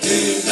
Hello,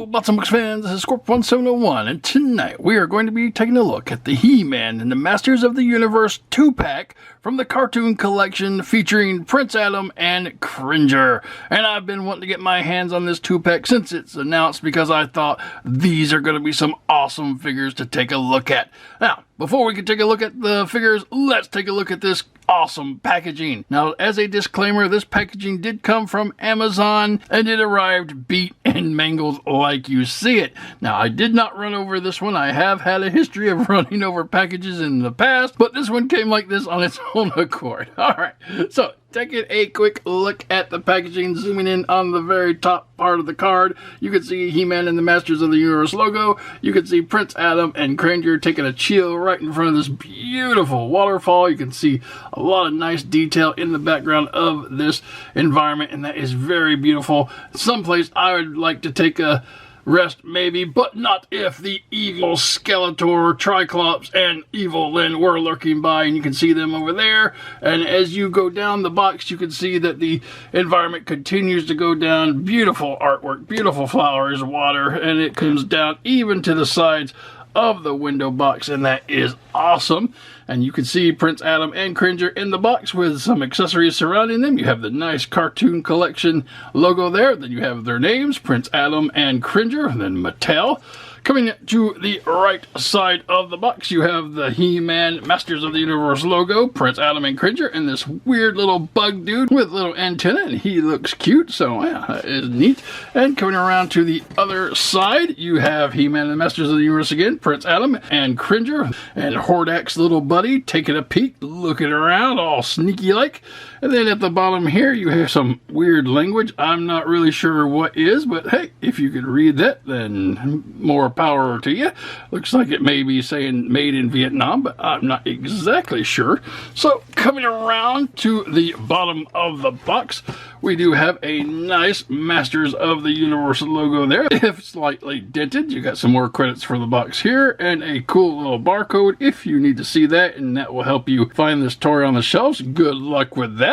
Bots and Books fans, this is Scorp1701, and tonight we are going to be taking a look at the He-Man and the Masters of the Universe 2-pack from the cartoon collection featuring Prince Adam and Cringer. And I've been wanting to get my hands on this 2-pack since it's announced because I thought these are going to be some awesome figures to take a look at. Now, before we can take a look at the figures, let's take a look at this awesome packaging. Now, as a disclaimer, this packaging did come from Amazon and it arrived beat and mangled like you see it. Now, I did not run over this one. I have had a history of running over packages in the past, but this one came like this on its own accord. Alright, so taking a quick look at the packaging, zooming in on the very top part of the card, you can see He-Man and the Masters of the Universe logo. You can see Prince Adam and Cringer taking a chill right in front of this beautiful waterfall. You can see a lot of nice detail in the background of this environment, and that is very beautiful. Someplace I would like to take a rest maybe, but not if the evil Skeletor, Triclops, and Evil Lyn were lurking by, and you can see them over there. And as you go down the box, you can see that the environment continues to go down. Beautiful artwork, beautiful flowers, water, and it comes down even to the sides of the window box, and that is awesome. And you can see Prince Adam and Cringer in the box with some accessories surrounding them. You have the nice cartoon collection logo there. Then you have their names, Prince Adam and Cringer, and then Mattel. Coming to the right side of the box, you have the He-Man Masters of the Universe logo, Prince Adam and Cringer, and this weird little bug dude with little antenna, and he looks cute, so yeah, that is neat. And coming around to the other side, you have He-Man and the Masters of the Universe again, Prince Adam and Cringer, and Hordak's little buddy taking a peek, looking around, all sneaky-like. And then at the bottom here, you have some weird language. I'm not really sure what is, but hey, if you could read that, then more power to you. Looks like it may be saying made in Vietnam, but I'm not exactly sure. So coming around to the bottom of the box, we do have a nice Masters of the Universe logo there. If slightly dented, you got some more credits for the box here and a cool little barcode if you need to see that, and that will help you find this toy on the shelves. Good luck with that.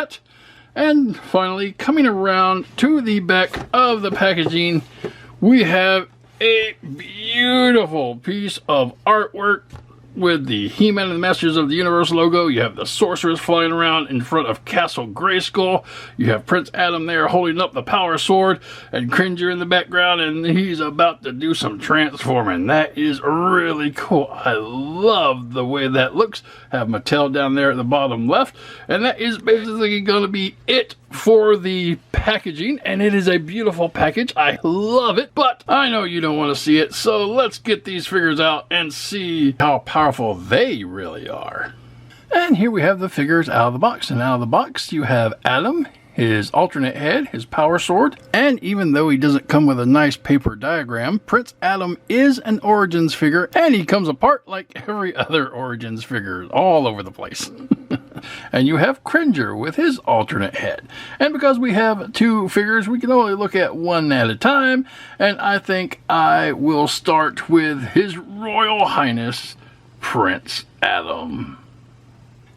And finally, coming around to the back of the packaging, we have a beautiful piece of artwork with the He-Man and the Masters of the Universe logo. You have the sorceress flying around in front of Castle Grayskull. You have Prince Adam there holding up the power sword, and Cringer in the background, and he's about to do some transforming. That is really cool. I love the way that looks. Have Mattel down there at the bottom left, and that is basically going to be it for the packaging, and it is a beautiful package. I love it, but I know you don't want to see it, so let's get these figures out and see how powerful they really are. And here we have the figures out of the box, and out of the box you have Adam, his alternate head, his power sword, and even though he doesn't come with a nice paper diagram, Prince Adam is an Origins figure, and he comes apart like every other Origins figure all over the place. And you have Cringer with his alternate head. And because we have two figures, we can only look at one at a time, and I think I will start with His Royal Highness Prince Adam.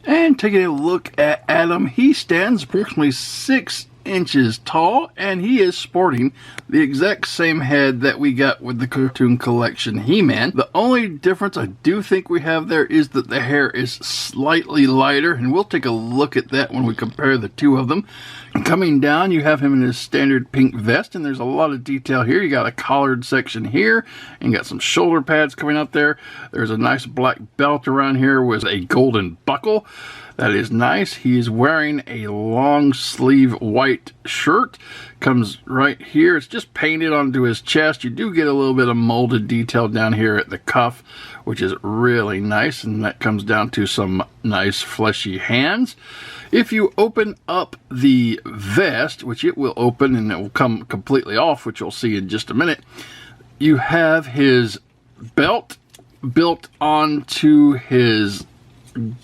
And taking a look at Adam, he stands approximately 6 inches tall, and he is sporting the exact same head that we got with the cartoon collection He-Man. The only difference I do think we have there is that the hair is slightly lighter, and we'll take a look at that when we compare the two of them. And coming down, you have him in his standard pink vest, and there's a lot of detail here. You got a collared section here, and you got some shoulder pads coming up there. There's a nice black belt around here with a golden buckle. That is nice. He is wearing a long sleeve white shirt. Comes right here. It's just painted onto his chest. You do get a little bit of molded detail down here at the cuff, which is really nice, and that comes down to some nice fleshy hands. If you open up the vest, which it will open and it will come completely off, which you'll see in just a minute, you have his belt built onto his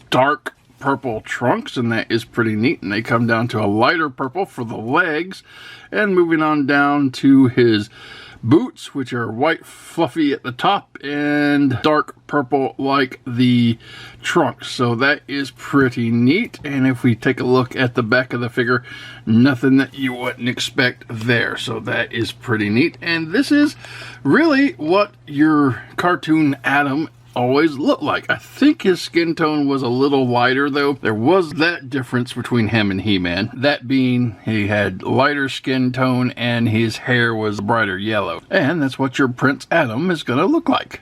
dark purple trunks, and that is pretty neat, and they come down to a lighter purple for the legs, and moving on down to his boots, which are white fluffy at the top and dark purple like the trunk. So that is pretty neat. And if we take a look at the back of the figure, nothing that you wouldn't expect there. So that is pretty neat. And this is really what your cartoon Adam always looked like. I think his skin tone was a little lighter, though. There was that difference between him and He-Man. That being, he had lighter skin tone and his hair was brighter yellow. And that's what your Prince Adam is going to look like.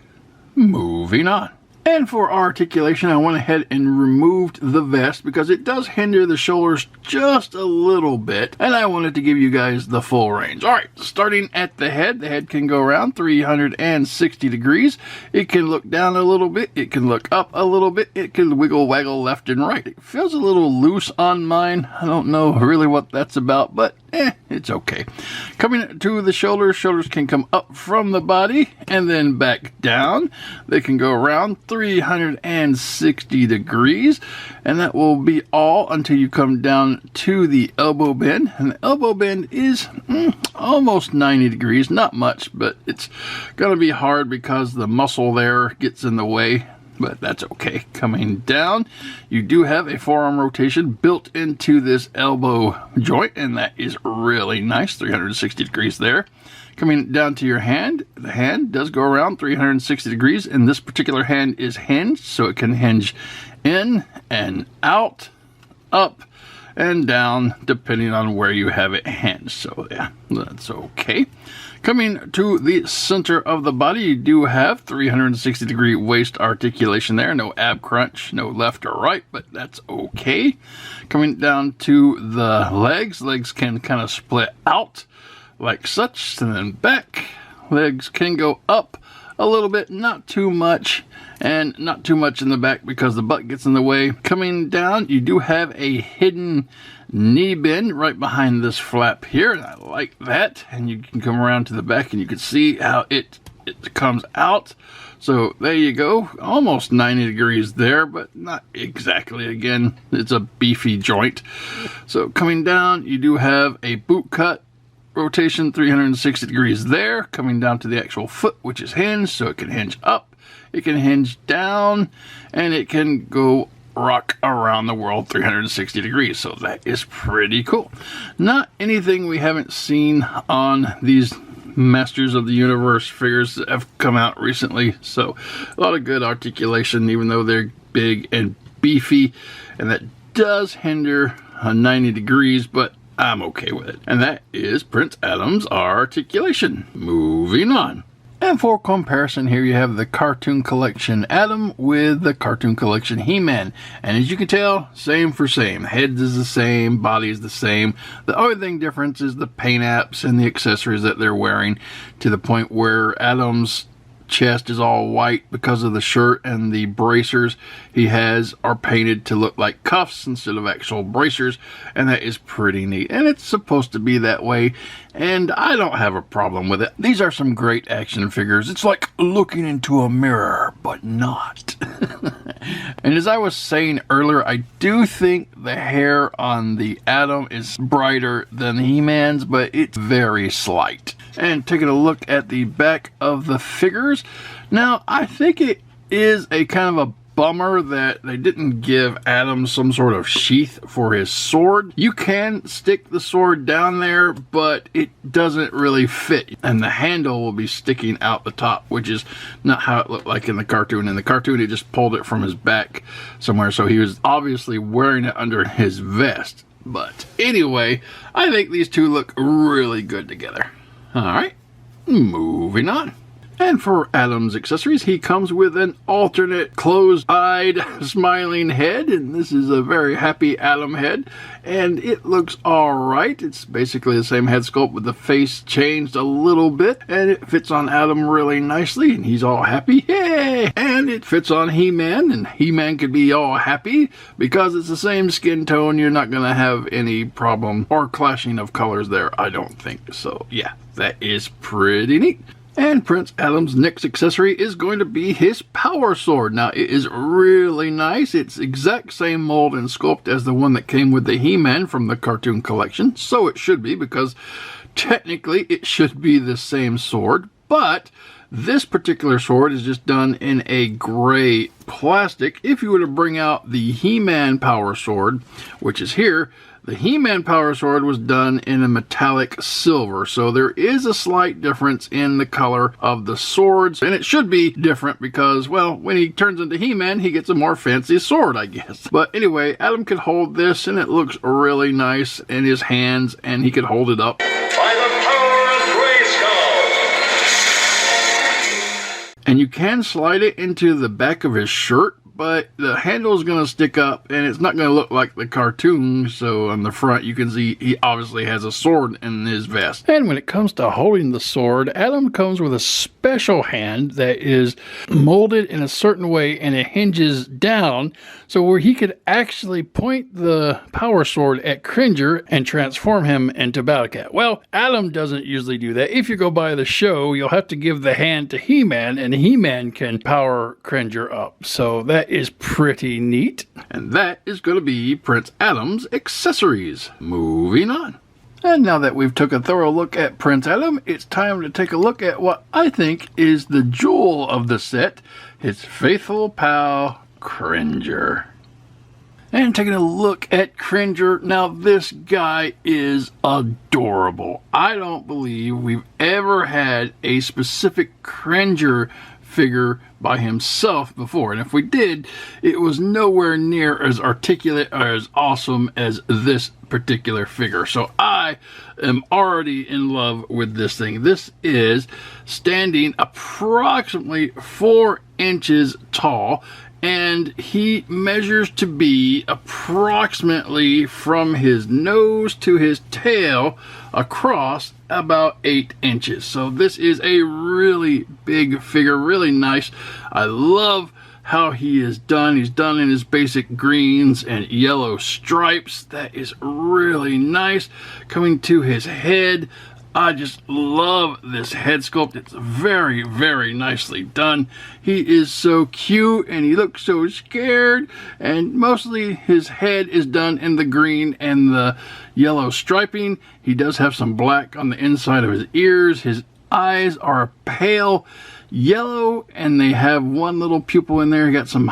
Moving on. And for articulation, I went ahead and removed the vest because it does hinder the shoulders just a little bit. And I wanted to give you guys the full range. All right, starting at the head can go around 360 degrees. It can look down a little bit. It can look up a little bit. It can wiggle waggle left and right. It feels a little loose on mine. I don't know really what that's about, but it's okay. Coming to the shoulders can come up from the body and then back down. They can go around 360 degrees, and that will be all until you come down to the elbow bend. And the elbow bend is almost 90 degrees, not much, but it's going to be hard because the muscle there gets in the way. But that's okay. Coming down, you do have a forearm rotation built into this elbow joint, and that is really nice, 360 degrees there. Coming down to your hand, the hand does go around 360 degrees, and this particular hand is hinged, so it can hinge in and out, up and down, depending on where you have it hinged. So yeah, that's okay. Coming to the center of the body, you do have 360 degree waist articulation there. No ab crunch, no left or right, but that's okay. Coming down to the legs can kind of split out like such, and then back. Legs can go up a little bit, not too much, and not too much in the back because the butt gets in the way. Coming down, you do have a hidden knee bend right behind this flap here, and I like that. And you can come around to the back and you can see how it comes out. So there you go, almost 90 degrees there, but not exactly. Again, it's a beefy joint. So coming down, you do have a boot cut rotation 360 degrees there. Coming down to the actual foot, which is hinged, so it can hinge up, it can hinge down, and it can go rock around the world 360 degrees. So that is pretty cool. Not anything we haven't seen on these Masters of the Universe figures that have come out recently. So a lot of good articulation, even though they're big and beefy, and that does hinder 90 degrees, but I'm okay with it. And that is Prince Adam's articulation. Moving on. And for comparison, here you have the Cartoon Collection Adam with the Cartoon Collection He-Man. And as you can tell, same for same. Heads is the same, body is the same. The only thing difference is the paint apps and the accessories that they're wearing, to the point where Adam's chest is all white because of the shirt, and the bracers he has are painted to look like cuffs instead of actual bracers, and that is pretty neat. And it's supposed to be that way, and I don't have a problem with it. These are some great action figures. It's like looking into a mirror, but not. And as I was saying earlier, I do think the hair on the Adam is brighter than He-Man's, but it's very slight. And taking a look at the back of the figures, now I think it is a kind of a bummer that they didn't give Adam some sort of sheath for his sword. You can stick the sword down there, but it doesn't really fit, and the handle will be sticking out the top, which is not how it looked like in the cartoon. In the cartoon, he just pulled it from his back somewhere, so he was obviously wearing it under his vest. But anyway, I think these two look really good together. Alright, moving on. And for Adam's accessories, he comes with an alternate closed-eyed smiling head, and this is a very happy Adam head, and it looks alright. It's basically the same head sculpt with the face changed a little bit, and it fits on Adam really nicely, and he's all happy. Yay! And it fits on He-Man, and He-Man could be all happy because it's the same skin tone. You're not going to have any problem or clashing of colors there, I don't think. So yeah, that is pretty neat. And Prince Adam's next accessory is going to be his power sword. Now, it is really nice. It's exact same mold and sculpt as the one that came with the He-Man from the Cartoon Collection. So it should be, because technically it should be the same sword, but this particular sword is just done in a gray plastic. If you were to bring out the He-Man Power Sword, which is here, the He-Man Power Sword was done in a metallic silver. So there is a slight difference in the color of the swords. And it should be different because, well, when he turns into He-Man, he gets a more fancy sword, I guess. But anyway, Adam could hold this and it looks really nice in his hands, and he could hold it up. By the power of Grayskull! And you can slide it into the back of his shirt, but the handle is going to stick up and it's not going to look like the cartoon. So on the front you can see he obviously has a sword in his vest. And when it comes to holding the sword, Adam comes with a special hand that is molded in a certain way, and it hinges down so where he could actually point the power sword at Cringer and transform him into Battle Cat. Well, Adam doesn't usually do that. If you go by the show, you'll have to give the hand to He-Man, and He-Man can power Cringer up. So that is pretty neat. And that is going to be Prince Adam's accessories. Moving on. And now that we've took a thorough look at Prince Adam, it's time to take a look at what I think is the jewel of the set, his faithful pal, Cringer. And taking a look at Cringer, now this guy is adorable. I don't believe we've ever had a specific Cringer figure by himself before, and if we did, it was nowhere near as articulate or as awesome as this particular figure. So I am already in love with this thing. This is standing approximately 4 inches tall, and he measures to be approximately from his nose to his tail across about 8 inches. So this is a really big figure, really nice. I love how he is done. He's done in his basic greens and yellow stripes. That is really nice. Coming to his head, I just love this head sculpt. It's very, very nicely done. He is so cute and he looks so scared, and mostly his head is done in the green and the yellow striping. He does have some black on the inside of his ears. His eyes are a pale yellow and they have one little pupil in there. He got some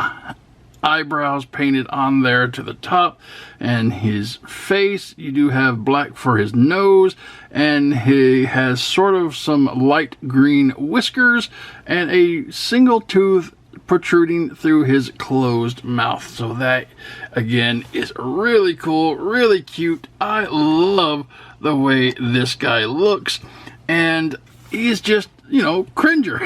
eyebrows painted on there to the top, and his face, you do have black for his nose, and he has sort of some light green whiskers and a single tooth protruding through his closed mouth. So that again is really cool, really cute. I love the way this guy looks, and he's just, you know, Cringer.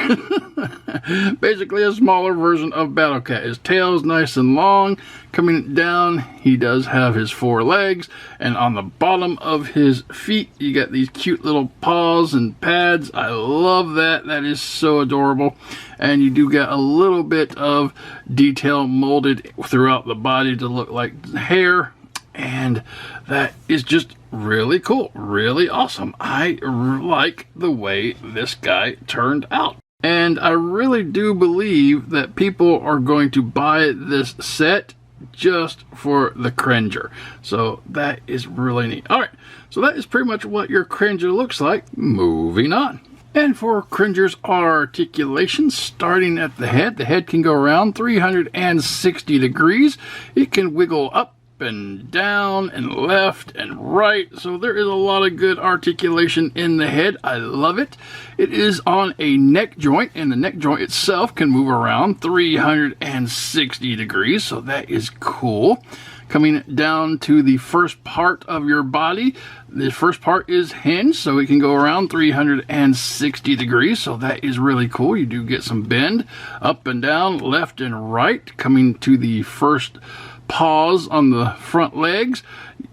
Basically a smaller version of Battle Cat. His tail is nice and long. Coming down, he does have his 4 legs, and on the bottom of his feet, you got these cute little paws and pads. I love that. That is so adorable. And you do get a little bit of detail molded throughout the body to look like hair, and that is just really cool, really awesome. I like the way this guy turned out. And I really do believe that people are going to buy this set just for the Cringer. So that is really neat. Alright, so that is pretty much what your Cringer looks like. Moving on. And for Cringer's articulation, starting at the head can go around 360 degrees. It can wiggle up and down and left and right, so there is a lot of good articulation in the head. I love it. It is on a neck joint, and the neck joint itself can move around 360 degrees, so that is cool. Coming down to the first part of your body, the first part is hinged, so it can go around 360 degrees, so that is really cool. You do get some bend up and down, left and right. Coming to the first paws on the front legs,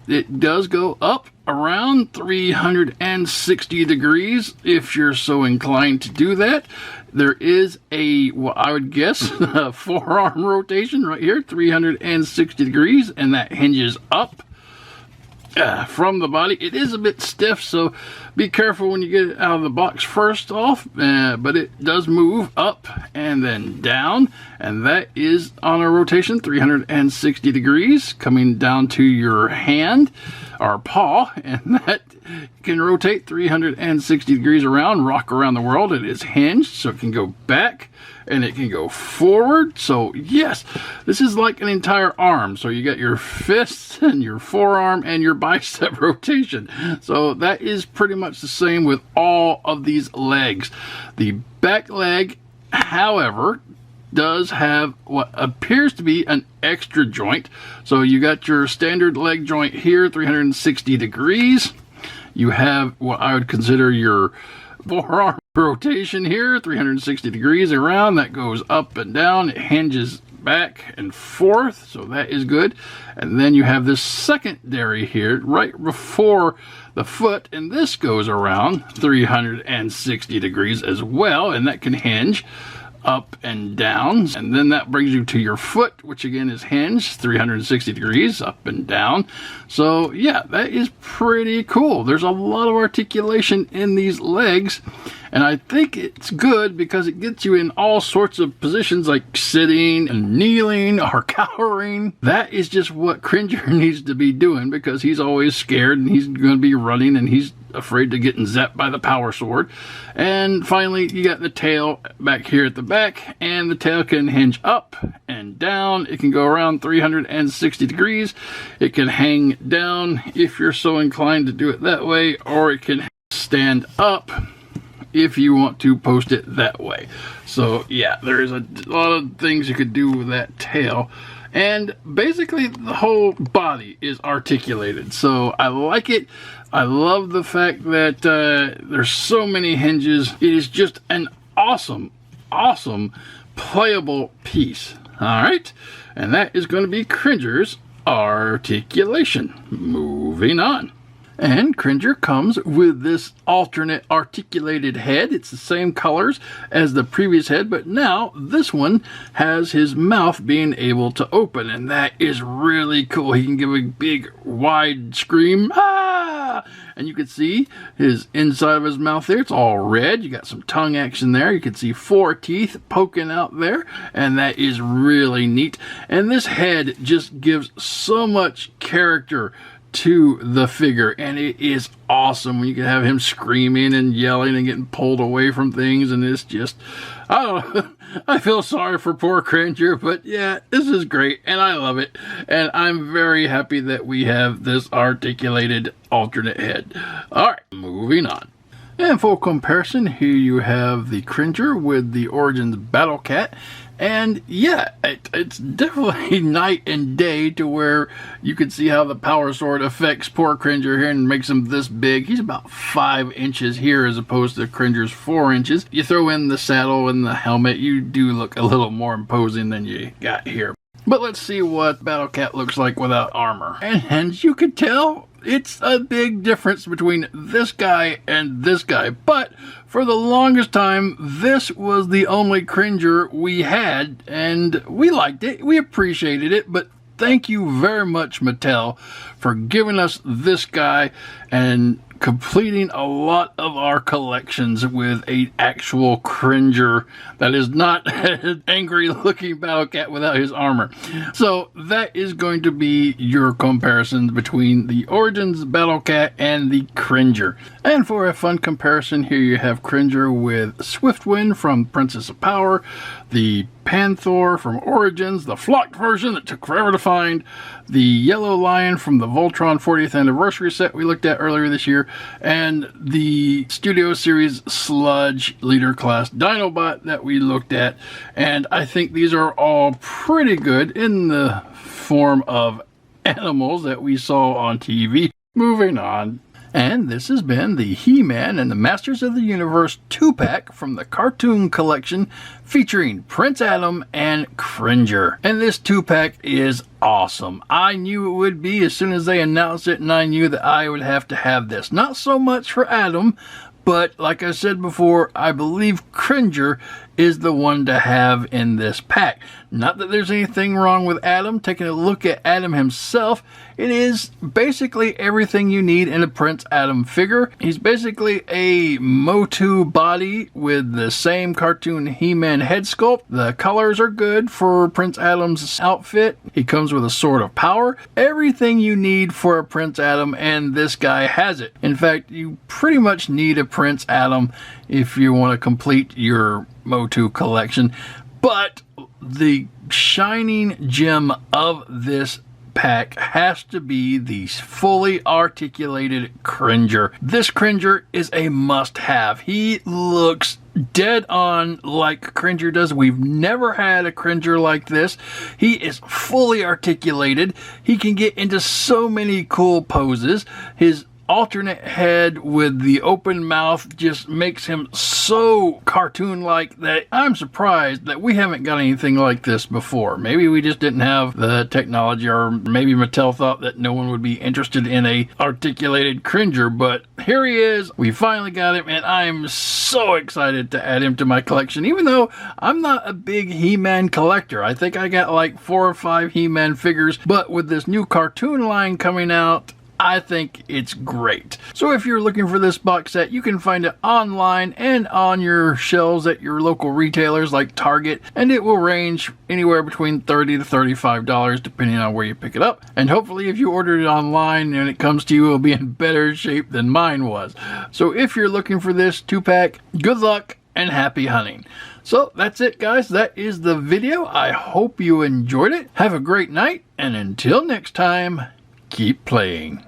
it does go up around 360 degrees if you're so inclined to do that. There is a, well, I would guess, a forearm rotation right here, 360 degrees, and that hinges up from the body. It is a bit stiff, so Be careful when you get it out of the box first off, but it does move up and then down, and that is on a rotation 360 degrees coming down to your hand or paw, and that can rotate 360 degrees around, rock around the world. It is hinged, so it can go back and it can go forward. So yes, this is like an entire arm. So you got your fists and your forearm and your bicep rotation. So that is pretty much the same with all of these legs. The back leg, however, does have what appears to be an extra joint. So you got your standard leg joint here, 360 degrees. You have what I would consider your forearm rotation here, 360 degrees around. That goes up and down. It hinges back and forth, so that is good. And then you have this secondary here right before the foot, and this goes around 360 degrees as well, and that can hinge up and down. And then that brings you to your foot, which again is hinged 360 degrees up and down. So yeah, that is pretty cool. There's a lot of articulation in these legs, and I think it's good because it gets you in all sorts of positions like sitting and kneeling or cowering. That is just what Cringer needs to be doing, because he's always scared and he's going to be running and he's afraid to getting zapped by the power sword. And finally, you got the tail back here at the back, and the tail can hinge up and down. It can go around 360 degrees. It can hang down if you're so inclined to do it that way, or it can stand up if you want to post it that way. So yeah, there's a lot of things you could do with that tail. And basically the whole body is articulated, so I like it. I love the fact that there's so many hinges. It is just an awesome playable piece. All right, and that is going to be Cringer's articulation. Moving on. And Cringer comes with this alternate articulated head. It's the same colors as the previous head, but now this one has his mouth being able to open, and that is really cool. He can give a big, wide scream, ah! And you can see his inside of his mouth there. It's all red. You got some tongue action there. You can see 4 teeth poking out there, and that is really neat. And this head just gives so much character to the figure, and it is awesome when you can have him screaming and yelling and getting pulled away from things. And it's just, I don't know, I feel sorry for poor Cringer, but yeah, this is great and I love it, and I'm very happy that we have this articulated alternate head. Alright, moving on. And for comparison, here you have the Cringer with the Origins Battle Cat. And yeah, it's definitely night and day, to where you can see how the power sword affects poor Cringer here and makes him this big. He's about 5 inches here as opposed to Cringer's 4 inches. You throw in the saddle and the helmet, you do look a little more imposing than you got here. But let's see what Battle Cat looks like without armor. And as you can tell, it's a big difference between this guy and this guy. But for the longest time, this was the only Cringer we had, and we liked it, we appreciated it. But thank you very much, Mattel, for giving us this guy and completing a lot of our collections with an actual Cringer that is not an angry looking Battle Cat without his armor. So that is going to be your comparisons between the Origins Battle Cat and the Cringer. And for a fun comparison, here you have Cringer with Swiftwind from Princess of Power, the Panther from Origins, the flocked version that took forever to find, the Yellow Lion from the Voltron 40th Anniversary set we looked at earlier this year, and the Studio Series Sludge Leader Class Dinobot that we looked at. And I think these are all pretty good in the form of animals that we saw on TV. Moving on. And this has been the He-Man and the Masters of the Universe 2-pack from the Cartoon Collection, featuring Prince Adam and Cringer. And this 2-pack is awesome. I knew it would be as soon as they announced it, and I knew that I would have to have this. Not so much for Adam, but like I said before, I believe Cringer is the one to have in this pack. Not that there's anything wrong with Adam. Taking a look at Adam himself, it is basically everything you need in a Prince Adam figure. He's basically a Motu body with the same cartoon He-Man head sculpt. The colors are good for Prince Adam's outfit. He comes with a sword of power. Everything you need for a Prince Adam, and this guy has it. In fact, you pretty much need a Prince Adam if you want to complete your Motu collection. But the shining gem of this pack has to be the fully articulated Cringer. This Cringer is a must-have. He looks dead on like Cringer does. We've never had a Cringer like this. He is fully articulated. He can get into so many cool poses. His alternate head with the open mouth just makes him so cartoon-like that I'm surprised that we haven't got anything like this before. Maybe we just didn't have the technology, or maybe Mattel thought that no one would be interested in a articulated Cringer, but here he is. We finally got him, and I'm so excited to add him to my collection, even though I'm not a big He-Man collector. I think I got like 4 or 5 He-Man figures, but with this new cartoon line coming out, I think it's great. So if you're looking for this box set, you can find it online and on your shelves at your local retailers like Target, and it will range anywhere between $30 to $35 depending on where you pick it up. And hopefully if you ordered it online and it comes to you, it'll be in better shape than mine was. So if you're looking for this 2-pack, good luck and happy hunting. So that's it, guys. That is the video. I hope you enjoyed it. Have a great night, and until next time, keep playing.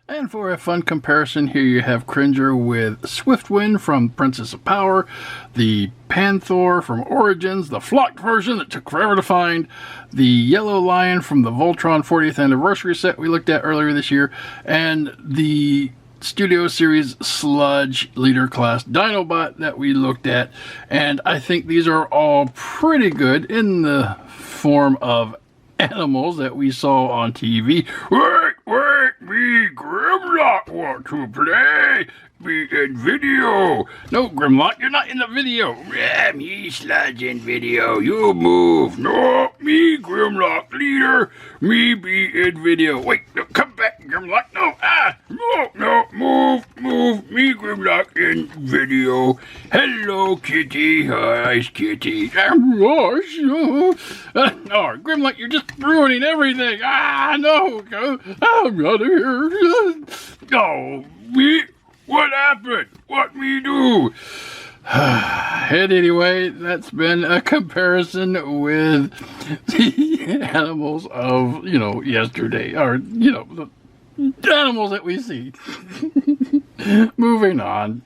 And for a fun comparison, here you have Cringer with Swiftwind from Princess of Power, the Panther from Origins, the flocked version that took forever to find, the Yellow Lion from the Voltron 40th Anniversary set we looked at earlier this year, and the Studio Series Sludge Leader Class Dinobot that we looked at. And I think these are all pretty good in the form of animals that we saw on TV. Wait, me Grimlock want to play. Be in video. No, Grimlock, you're not in the video. Yeah, me Sludge in video. You move. No, me Grimlock leader. Me be in video. Wait, no, come back, Grimlock. No, move. Me Grimlock in video. Hello, Kitty. Hi, Kitty. Oh, Grimlock, you're just ruining everything. No, I'm out of here. No, me. What happened? What me do? And anyway, that's been a comparison with the animals of, yesterday. Or, the animals that we see. Moving on.